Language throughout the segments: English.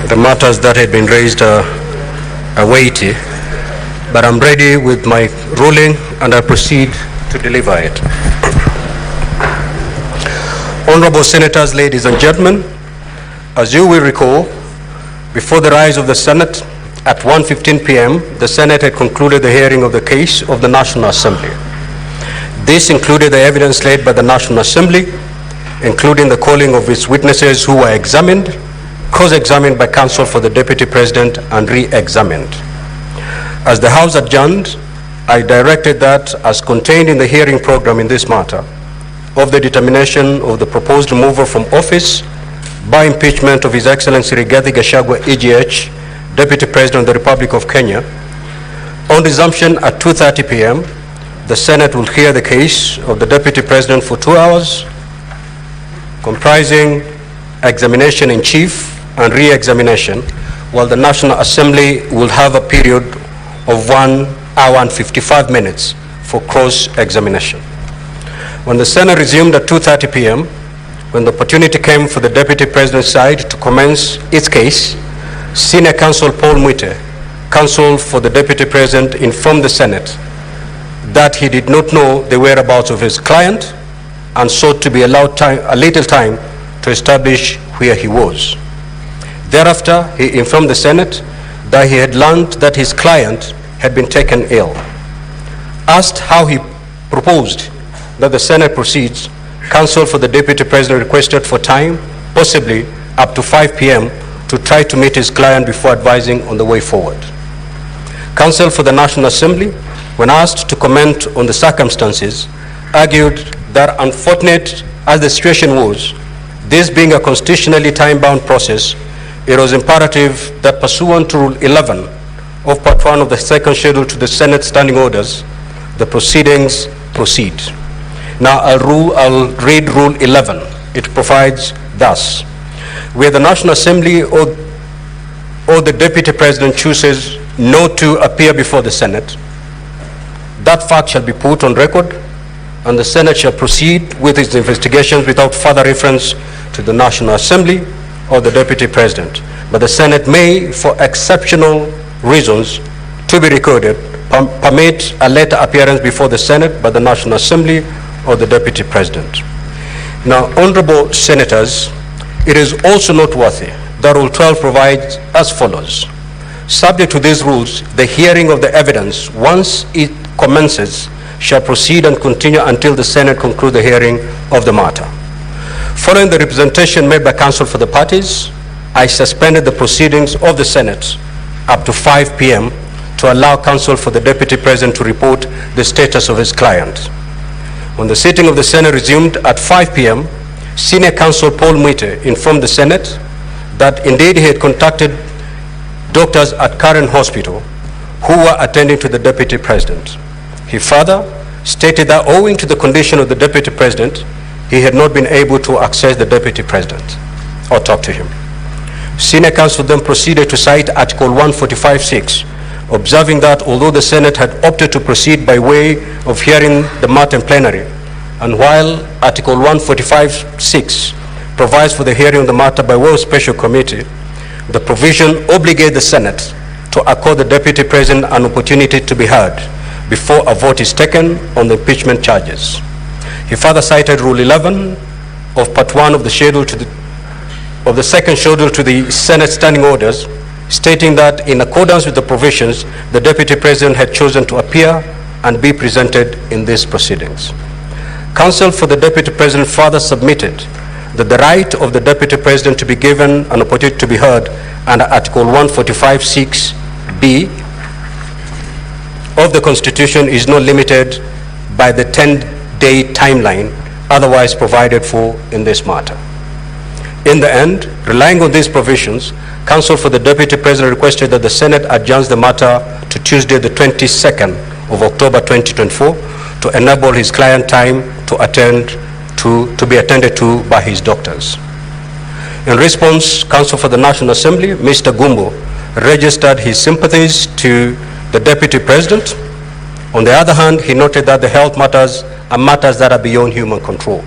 The matters that had been raised are weighty, but I'm ready with my ruling and I proceed to deliver it. Honorable Senators, ladies and gentlemen, as you will recall, before the rise of the Senate at 1:15 p.m., the Senate had concluded the hearing of the case of the National Assembly. This included the evidence laid by the National Assembly, including the calling of its witnesses who were examined, cross-examined by counsel for the Deputy President, and re-examined. As the House adjourned, I directed that, as contained in the hearing program in this matter, of the determination of the proposed removal from office by impeachment of His Excellency Rigathi Gachagua, EGH, Deputy President of the Republic of Kenya, on resumption at 2:30 p.m., the Senate will hear the case of the Deputy President for 2 hours, comprising examination in chief and re-examination, while the National Assembly will have a period of 1 hour and 55 minutes for cross-examination. When the Senate resumed at 2:30 p.m., when the opportunity came for the Deputy President's side to commence its case, Senior Counsel Paul Mwite, counsel for the Deputy President, informed the Senate that he did not know the whereabouts of his client and sought to be allowed a little time to establish where he was. Thereafter, he informed the Senate that he had learned that his client had been taken ill. Asked how he proposed that the Senate proceeds, counsel for the Deputy President requested for time, possibly up to 5 p.m., to try to meet his client before advising on the way forward. Counsel for the National Assembly, when asked to comment on the circumstances, argued that, unfortunate as the situation was, this being a constitutionally time-bound process, it was imperative that, pursuant to Rule 11 of Part 1 of the second schedule to the Senate Standing Orders, the proceedings proceed. Now I'll read Rule 11. It provides thus: where the National Assembly or the Deputy President chooses not to appear before the Senate, that fact shall be put on record, and the Senate shall proceed with its investigations without further reference to the National Assembly or the Deputy President. But the Senate may, for exceptional reasons to be recorded, permit a later appearance before the Senate by the National Assembly or the Deputy President. Now, honorable Senators, it is also noteworthy that Rule 12 provides as follows: subject to these rules, the hearing of the evidence, once it commences, shall proceed and continue until the Senate conclude the hearing of the matter. Following the representation made by counsel for the parties, I suspended the proceedings of the Senate up to 5 p.m. to allow counsel for the Deputy President to report the status of his client. When the sitting of the Senate resumed at 5 p.m., Senior Counsel Paul Mwite informed the Senate that indeed he had contacted doctors at Karen Hospital who were attending to the Deputy President. He further stated that, owing to the condition of the Deputy President, he had not been able to access the Deputy President or talk to him. Senior Counsel then proceeded to cite Article 145(6), observing that although the Senate had opted to proceed by way of hearing the matter in plenary, and while Article 145(6) provides for the hearing of the matter by way of special committee, the provision obligates the Senate to accord the Deputy President an opportunity to be heard before a vote is taken on the impeachment charges. He further cited Rule 11 of Part 1 of the second schedule to the Senate Standing Orders, stating that in accordance with the provisions, the Deputy President had chosen to appear and be presented in these proceedings. Counsel for the Deputy President further submitted that the right of the Deputy President to be given an opportunity to be heard under Article 145(6)(b) of the Constitution is not limited by the 10-day timeline otherwise provided for in this matter. In the end, relying on these provisions, counsel for the Deputy President requested that the Senate adjourns the matter to Tuesday, the 22nd of October 2024, to enable his client time to be attended to by his doctors. In response, counsel for the National Assembly, Mr. Gumbo, registered his sympathies to the Deputy President. On the other hand, he noted that the health matters are matters that are beyond human control.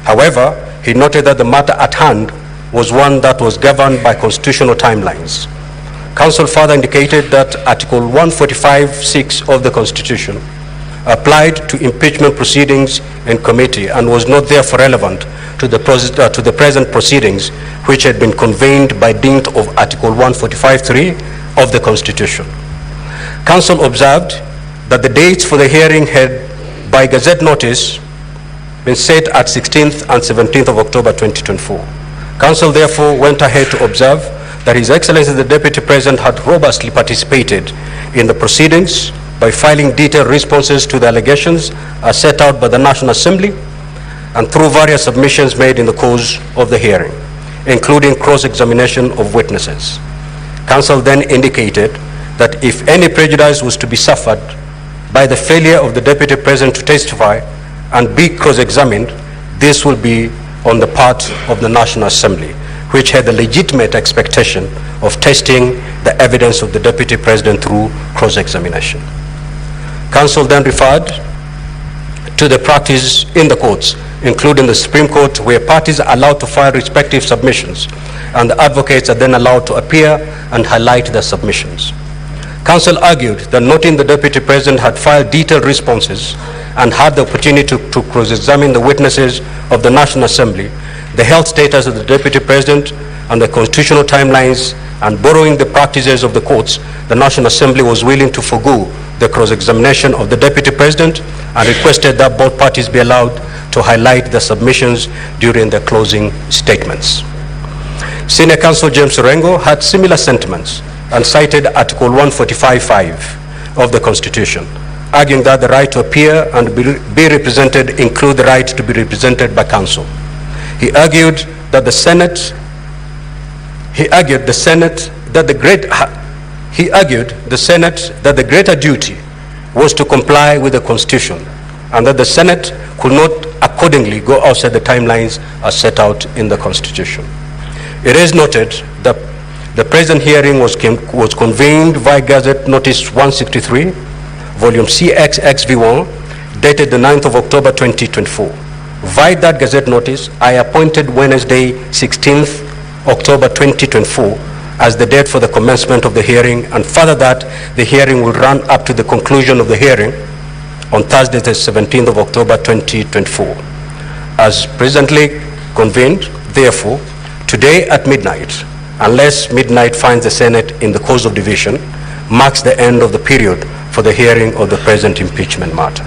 However, he noted that the matter at hand was one that was governed by constitutional timelines. Council further indicated that Article 145(6) of the Constitution applied to impeachment proceedings in committee and was not therefore relevant to the present proceedings, which had been convened by dint of Article 145(3) of the Constitution. Council observed that the dates for the hearing had, by Gazette notice, been set at 16th and 17th of October 2024. Council therefore went ahead to observe that His Excellency the Deputy President had robustly participated in the proceedings by filing detailed responses to the allegations as set out by the National Assembly and through various submissions made in the course of the hearing, including cross-examination of witnesses. Council then indicated that if any prejudice was to be suffered by the failure of the Deputy President to testify and be cross-examined, this will be on the part of the National Assembly, which had the legitimate expectation of testing the evidence of the Deputy President through cross-examination. Council then referred to the practice in the courts, including the Supreme Court, where parties are allowed to file respective submissions and the advocates are then allowed to appear and highlight their submissions. Council argued that noting the Deputy President had filed detailed responses and had the opportunity to cross-examine the witnesses of the National Assembly, the health status of the Deputy President and the constitutional timelines, and borrowing the practices of the courts, the National Assembly was willing to forego the cross-examination of the Deputy President and requested that both parties be allowed to highlight the submissions during their closing statements. Senior Counsel James Orengo had similar sentiments and cited Article 145(5) of the Constitution, arguing that the right to appear and be represented include the right to be represented by counsel. He argued that the Senate that the greater duty was to comply with the Constitution and that the Senate could not accordingly go outside the timelines as set out in the Constitution. It is noted that the present hearing was convened via Gazette Notice 163, Volume CXXV1, dated the 9th of October 2024. Via that Gazette Notice, I appointed Wednesday, 16th October 2024 as the date for the commencement of the hearing, and further that the hearing will run up to the conclusion of the hearing on Thursday, the 17th of October 2024. As presently convened, therefore, today at midnight, unless midnight finds the Senate in the course of division, marks the end of the period for the hearing of the present impeachment matter.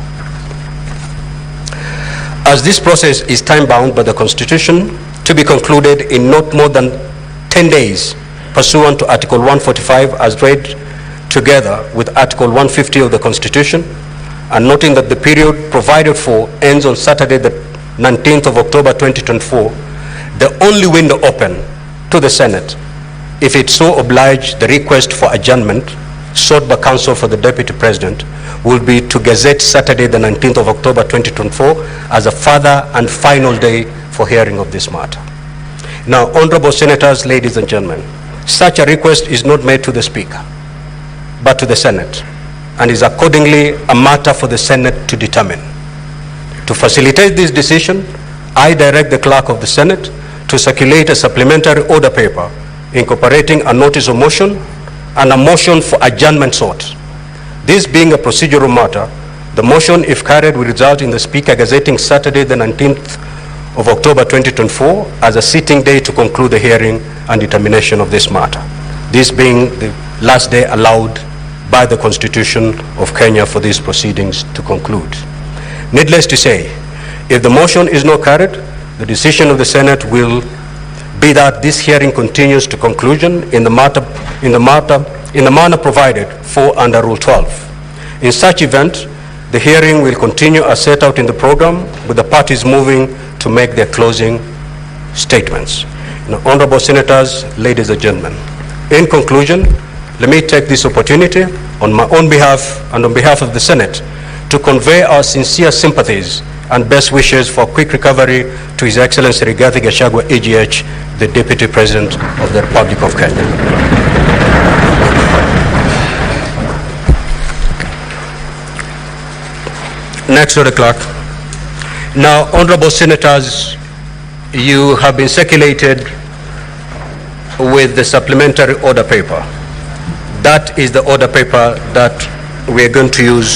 As this process is time-bound by the Constitution to be concluded in not more than 10 days, pursuant to Article 145 as read together with Article 150 of the Constitution, and noting that the period provided for ends on Saturday, the 19th of October 2024, the only window open to the Senate, if it so oblige the request for adjournment sought by counsel for the Deputy President, will be to gazette Saturday, the 19th of October 2024 as a further and final day for hearing of this matter. Now, Honorable Senators, ladies and gentlemen, such a request is not made to the Speaker, but to the Senate, and is accordingly a matter for the Senate to determine. To facilitate this decision, I direct the Clerk of the Senate to circulate a supplementary order paper incorporating a notice of motion and a motion for adjournment sought. This being a procedural matter, the motion, if carried, will result in the Speaker gazetting Saturday, the 19th of October 2024 as a sitting day to conclude the hearing and determination of this matter, this being the last day allowed by the Constitution of Kenya for these proceedings to conclude. Needless to say, if the motion is not carried, the decision of the Senate will be that this hearing continues to conclusion in the manner provided for under Rule 12. In such event, the hearing will continue as set out in the program, with the parties moving to make their closing statements. Now, Honorable Senators, ladies and gentlemen, in conclusion, let me take this opportunity on my own behalf and on behalf of the Senate to convey our sincere sympathies and best wishes for quick recovery to His Excellency Rigathi Gachagua, AGH, the Deputy President of the Republic of Kenya. Next to the clerk. Now, Honorable Senators, you have been circulated with the supplementary order paper. That is the order paper that we are going to use